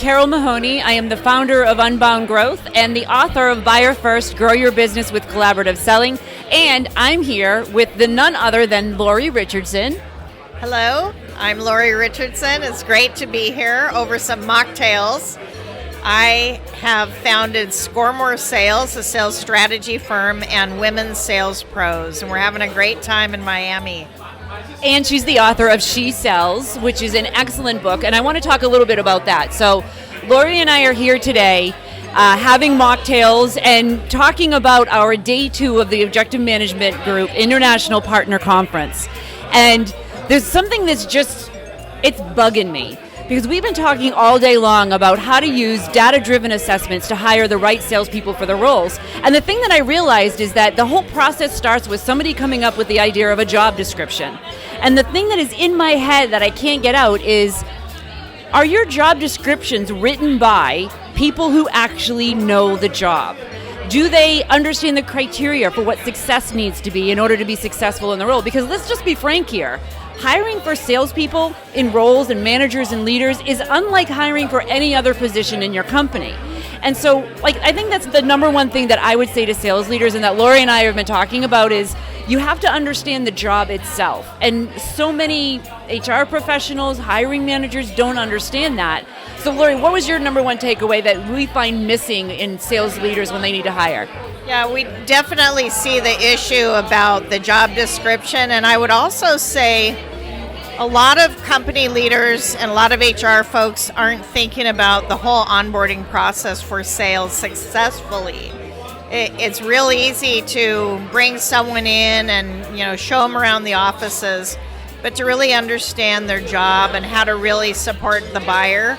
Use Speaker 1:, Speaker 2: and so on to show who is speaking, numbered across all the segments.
Speaker 1: Carole Mahoney. I am the founder of Unbound Growth and the author of Buyer First, Grow Your Business with Collaborative Selling. And I'm here with none other than Lori Richardson.
Speaker 2: Hello, I'm Lori Richardson. It's great to be here over some mocktails. I have founded Score More Sales, a sales strategy firm, and Women's Sales Pros, and we're having a great time in Miami.
Speaker 1: And she's the author of She Sells, which is an excellent book, and I want to talk a little bit about that. So Lori and I are here today having mocktails and talking about our day 2 of the Objective Management Group International Partner Conference. And there's something that's it's bugging me. Because we've been talking all day long about how to use data-driven assessments to hire the right salespeople for the roles. And the thing that I realized is that the whole process starts with somebody coming up with the idea of a job description. And the thing that is in my head that I can't get out is, are your job descriptions written by people who actually know the job? Do they understand the criteria for what success needs to be in order to be successful in the role? Because let's just be frank here. Hiring for salespeople in roles and managers and leaders is unlike hiring for any other position in your company. And so, I think that's the number one thing that I would say to sales leaders and that Lori and I have been talking about is you have to understand the job itself. And so many HR professionals, hiring managers don't understand that. So Lori, what was your number one takeaway that we find missing in sales leaders when they need to hire?
Speaker 2: Yeah, we definitely see the issue about the job description, and I would also say a lot of company leaders and a lot of HR folks aren't thinking about the whole onboarding process for sales successfully. It's real easy to bring someone in and show them around the offices, but to really understand their job and how to really support the buyer,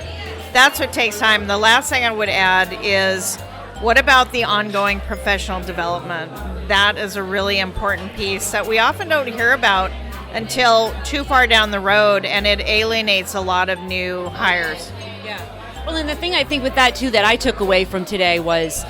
Speaker 2: that's what takes time. The last thing I would add is, what about the ongoing professional development? That is a really important piece that we often don't hear about until too far down the road, and it alienates a lot of new hires.
Speaker 1: Yeah. Well, and the thing I think with that too that I took away from today was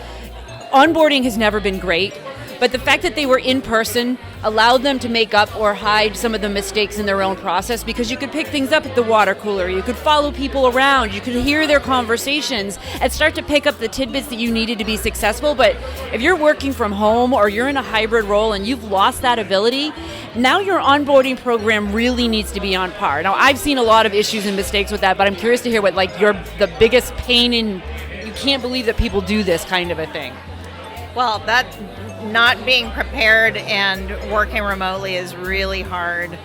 Speaker 1: onboarding has never been great, but the fact that they were in person allowed them to make up or hide some of the mistakes in their own process, because you could pick things up at the water cooler, you could follow people around, you could hear their conversations and start to pick up the tidbits that you needed to be successful. But if you're working from home or you're in a hybrid role and you've lost that ability, now your onboarding program really needs to be on par. Now, I've seen a lot of issues and mistakes with that, but I'm curious to hear what the biggest pain in, you can't believe that people do this kind of a thing.
Speaker 2: Well, that not being prepared and working remotely is really hard.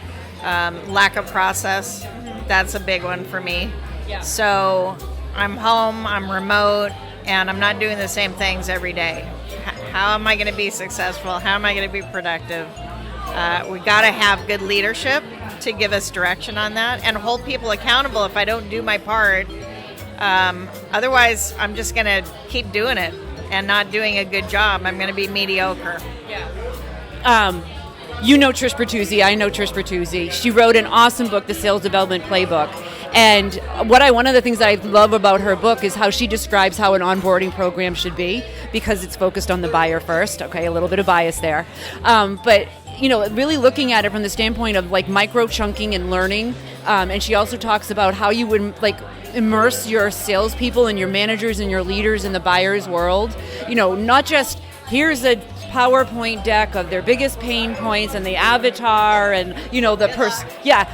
Speaker 2: Lack of process, that's a big one for me.
Speaker 1: Yeah.
Speaker 2: So I'm home, I'm remote, and I'm not doing the same things every day. How am I going to be successful? How am I going to be productive? We got to have good leadership to give us direction on that and hold people accountable if I don't do my part. Otherwise, I'm just going to keep doing it and not doing a good job. I'm going to be mediocre.
Speaker 1: Yeah. You know Trish Bertuzzi. I know Trish Bertuzzi. She wrote an awesome book, The Sales Development Playbook. And one of the things that I love about her book is how she describes how an onboarding program should be, because it's focused on the buyer first. Okay, a little bit of bias there. But really looking at it from the standpoint of micro chunking and learning. And she also talks about how you would immerse your salespeople and your managers and your leaders in the buyer's world. Not just here's a PowerPoint deck of their biggest pain points and the avatar and the person. Yeah,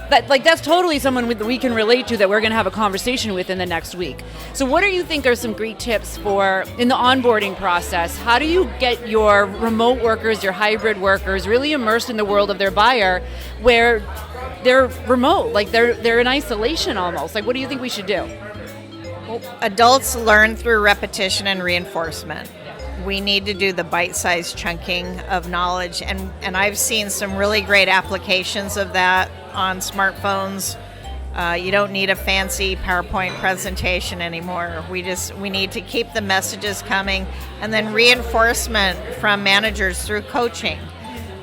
Speaker 1: that's totally someone we can relate to that we're going to have a conversation with in the next week. So what do you think are some great tips for in the onboarding process? How do you get your remote workers, your hybrid workers really immersed in the world of their buyer where they're remote, they're in isolation almost? What do you think we should do?
Speaker 2: Well, adults learn through repetition and reinforcement. We need to do the bite-sized chunking of knowledge, and I've seen some really great applications of that on smartphones. You don't need a fancy PowerPoint presentation anymore. We need to keep the messages coming, and then reinforcement from managers through coaching.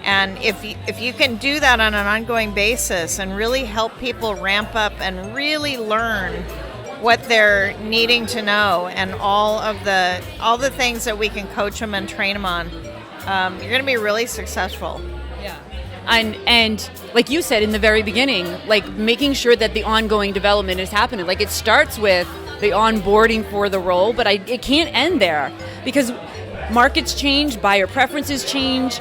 Speaker 2: And if you can do that on an ongoing basis and really help people ramp up and really learn what they're needing to know and all the things that we can coach them and train them on, you're going to be really successful.
Speaker 1: Yeah. And like you said in the very beginning, making sure that the ongoing development is happening. It starts with the onboarding for the role, but it can't end there because markets change, buyer preferences change,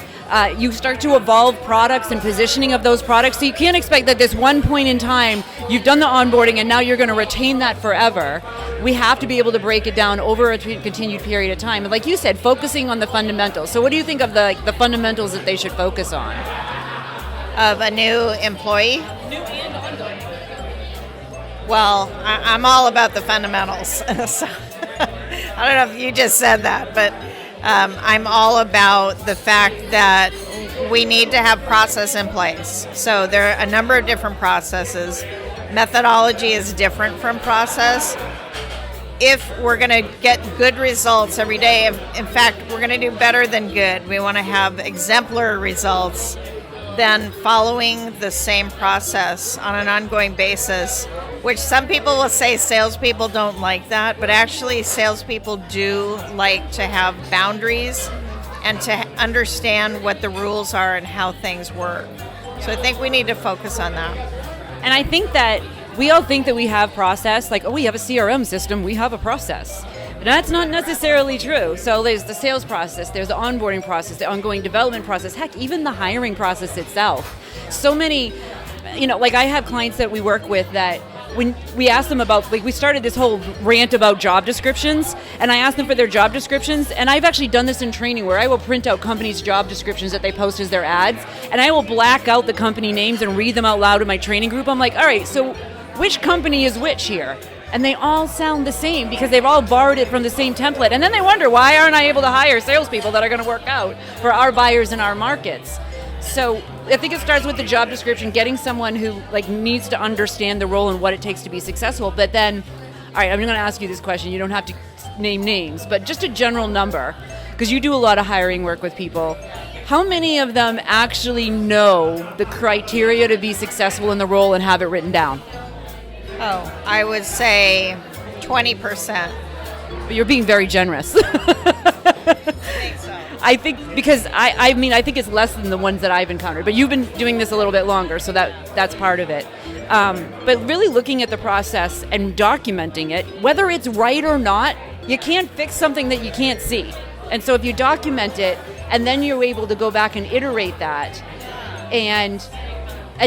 Speaker 1: you start to evolve products and positioning of those products, so you can't expect that this one point in time, you've done the onboarding and now you're going to retain that forever. We have to be able to break it down over a continued period of time. And like you said, focusing on the fundamentals. So what do you think of the fundamentals that they should focus on?
Speaker 2: Of a new employee?
Speaker 1: New and ongoing.
Speaker 2: Well, I'm all about the fundamentals. So, I don't know if you just said that, but I'm all about the fact that we need to have process in place. So there are a number of different processes. Methodology is different from process. If we're going to get good results every day, in fact, we're going to do better than good. We want to have exemplary results. Then following the same process on an ongoing basis, which some people will say salespeople don't like that, but actually salespeople do like to have boundaries and to understand what the rules are and how things work. So I think we need to focus on that.
Speaker 1: And I think that we all think that we have process, like, oh, we have a CRM system, we have a process. But that's not necessarily true. So there's the sales process, there's the onboarding process, the ongoing development process, heck, even the hiring process itself. So many, like I have clients that we work with that when we ask them about, like we started this whole rant about job descriptions, and I asked them for their job descriptions, and I've actually done this in training where I will print out companies' job descriptions that they post as their ads, and I will black out the company names and read them out loud in my training group. I'm like, all right, so which company is which here? And they all sound the same because they've all borrowed it from the same template. And then they wonder, why aren't I able to hire salespeople that are going to work out for our buyers in our markets? So I think it starts with the job description, getting someone who needs to understand the role and what it takes to be successful. But then, all right, I'm going to ask you this question. You don't have to name names, but just a general number, because you do a lot of hiring work with people. How many of them actually know the criteria to be successful in the role and have it written down?
Speaker 2: Oh, I would say 20%.
Speaker 1: But you're being very generous.
Speaker 2: I think so.
Speaker 1: I think because I think it's less than the ones that I've encountered. But you've been doing this a little bit longer, so that's part of it. But really looking at the process and documenting it, whether it's right or not, you can't fix something that you can't see. And so if you document it, and then you're able to go back and iterate that, and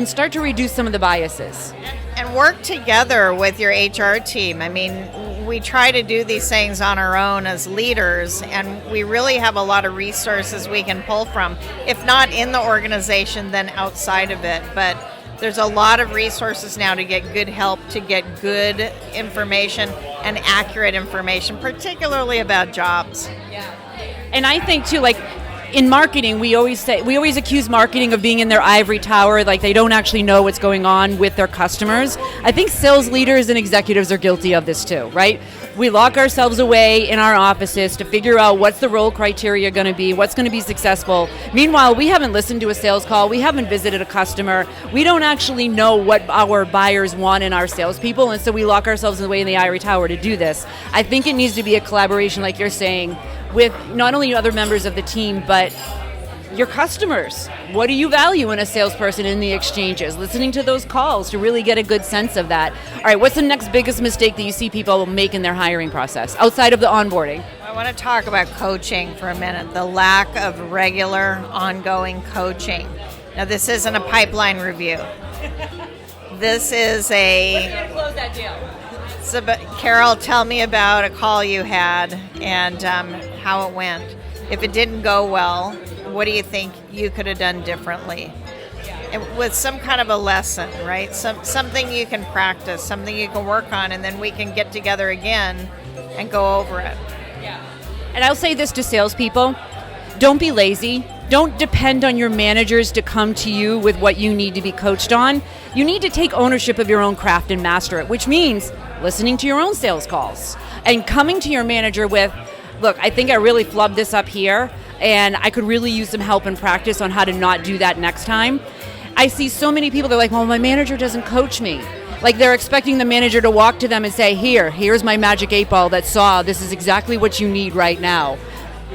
Speaker 1: start to reduce some of the biases.
Speaker 2: And work together with your HR team. I mean, we try to do these things on our own as leaders, and we really have a lot of resources we can pull from, if not in the organization, then outside of it. But there's a lot of resources now to get good help, to get good information and accurate information, particularly about jobs.
Speaker 1: Yeah. And I think too, in marketing, we always accuse marketing of being in their ivory tower, like they don't actually know what's going on with their customers. I think sales leaders and executives are guilty of this too, right? We lock ourselves away in our offices to figure out what's the role criteria going to be, what's going to be successful. Meanwhile, we haven't listened to a sales call, we haven't visited a customer, we don't actually know what our buyers want in our salespeople, and so we lock ourselves away in the ivory tower to do this. I think it needs to be a collaboration, like you're saying, with not only other members of the team, but your customers. What do you value in a salesperson in the exchanges? Listening to those calls to really get a good sense of that. All right, what's the next biggest mistake that you see people make in their hiring process, outside of the onboarding?
Speaker 2: I want to talk about coaching for a minute, the lack of regular, ongoing coaching. Now, this isn't a pipeline review. This is
Speaker 1: Let's close that deal.
Speaker 2: So, Carole, tell me about a call you had and how it went. If it didn't go well, what do you think you could have done differently? And with some kind of a lesson, right? Something you can practice, something you can work on, and then we can get together again and go over it.
Speaker 1: Yeah. And I'll say this to salespeople: don't be lazy. Don't depend on your managers to come to you with what you need to be coached on. You need to take ownership of your own craft and master it, which means listening to your own sales calls and coming to your manager with, look, I think I really flubbed this up here, and I could really use some help and practice on how to not do that next time. I see so many people, they're like, well, my manager doesn't coach me. Like they're expecting the manager to walk to them and say, here's my magic 8-ball that saw, this is exactly what you need right now.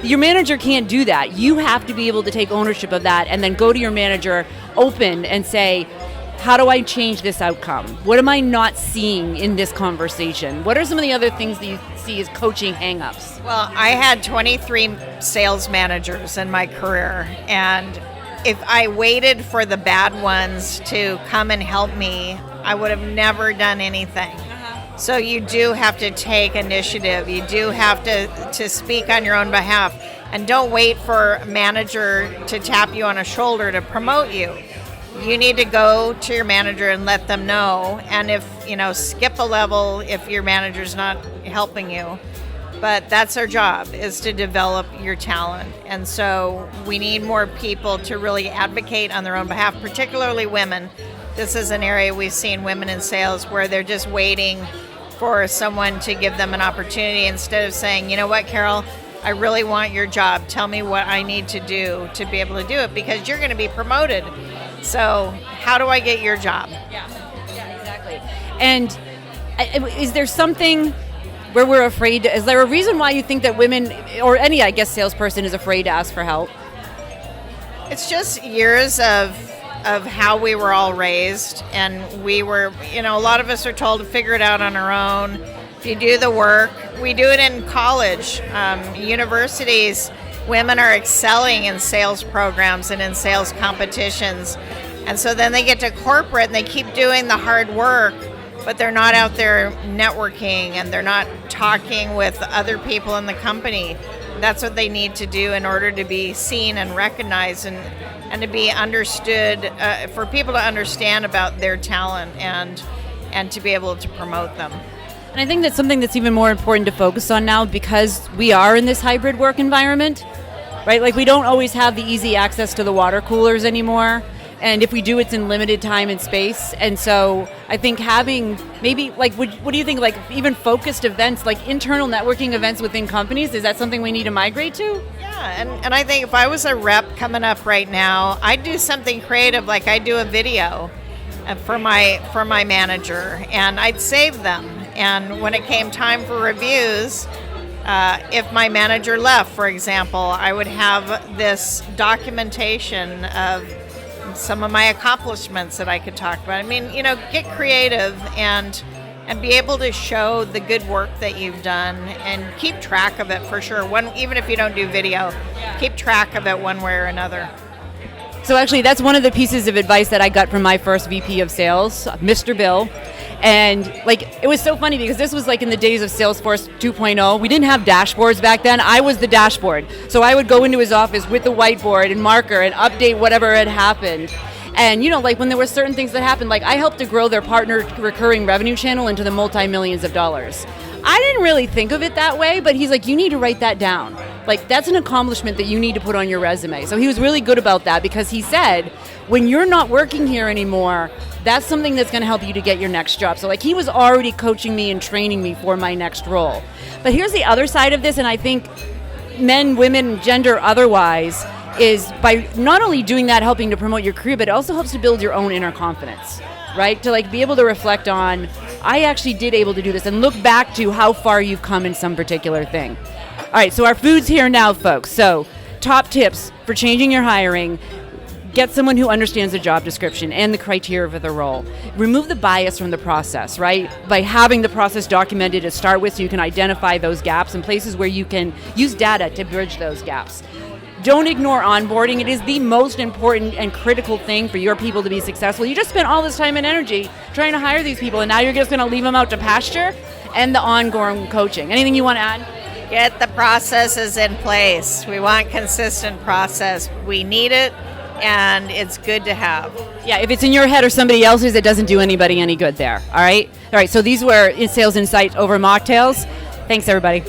Speaker 1: Your manager can't do that. You have to be able to take ownership of that and then go to your manager open and say, how do I change this outcome? What am I not seeing in this conversation? What are some of the other things that you see as coaching hangups?
Speaker 2: Well, I had 23 sales managers in my career, and if I waited for the bad ones to come and help me, I would have never done anything. So you do have to take initiative. You do have to speak on your own behalf. And don't wait for a manager to tap you on a shoulder to promote you. You need to go to your manager and let them know. And if, skip a level if your manager's not helping you. But that's our job, is to develop your talent. And so we need more people to really advocate on their own behalf, particularly women. This is an area we've seen women in sales where they're just waiting for someone to give them an opportunity instead of saying, you know what, Carole, I really want your job. Tell me what I need to do to be able to do it, because you're going to be promoted. So how do I get your job?
Speaker 1: Yeah, exactly. And is there something where we're afraid? Is there a reason why you think that women, or any, I guess, salesperson is afraid to ask for help?
Speaker 2: It's just years of how we were all raised, and we were, a lot of us are told to figure it out on our own. If you do the work, we do it in college. Universities, women are excelling in sales programs and in sales competitions. And so then they get to corporate and they keep doing the hard work, but they're not out there networking and they're not talking with other people in the company. That's what they need to do in order to be seen and recognized and to be understood, for people to understand about their talent and to be able to promote them.
Speaker 1: And I think that's something that's even more important to focus on now, because we are in this hybrid work environment, right? Like, we don't always have the easy access to the water coolers anymore. And if we do, it's in limited time and space. And so I think having maybe, like, what do you think, like, even focused events, like internal networking events within companies, is that something we need to migrate to?
Speaker 2: Yeah, and I think if I was a rep coming up right now, I'd do something creative, like I'd do a video for my manager, and I'd save them. And when it came time for reviews, if my manager left, for example, I would have this documentation of some of my accomplishments that I could talk about. I mean, get creative and be able to show the good work that you've done and keep track of it for sure. Even if you don't do video, keep track of it one way or another.
Speaker 1: So actually, that's one of the pieces of advice that I got from my first VP of sales, Mr. Bill. And it was so funny because this was in the days of Salesforce 2.0. We didn't have dashboards back then. I was the dashboard. So I would go into his office with the whiteboard and marker and update whatever had happened. And when there were certain things that happened, I helped to grow their partner recurring revenue channel into the multi-millions of dollars. I didn't really think of it that way, but he's like, you need to write that down. That's an accomplishment that you need to put on your resume. So he was really good about that, because he said, when you're not working here anymore, that's something that's going to help you to get your next job. So he was already coaching me and training me for my next role. But here's the other side of this, and I think men, women, gender, otherwise, is by not only doing that, helping to promote your career, but it also helps to build your own inner confidence, right? To be able to reflect on, I actually did able to do this, and look back to how far you've come in some particular thing. All right, so our food's here now, folks. So top tips for changing your hiring: get someone who understands the job description and the criteria for the role. Remove the bias from the process, right? By having the process documented to start with, so you can identify those gaps and places where you can use data to bridge those gaps. Don't ignore onboarding. It is the most important and critical thing for your people to be successful. You just spent all this time and energy trying to hire these people, and now you're just going to leave them out to pasture. And the ongoing coaching. Anything you want to add?
Speaker 2: Get the processes in place. We want consistent process. We need it, and it's good to have.
Speaker 1: Yeah, if it's in your head or somebody else's, it doesn't do anybody any good there. All right? So these were Sales Insights Over Mocktails. Thanks, everybody.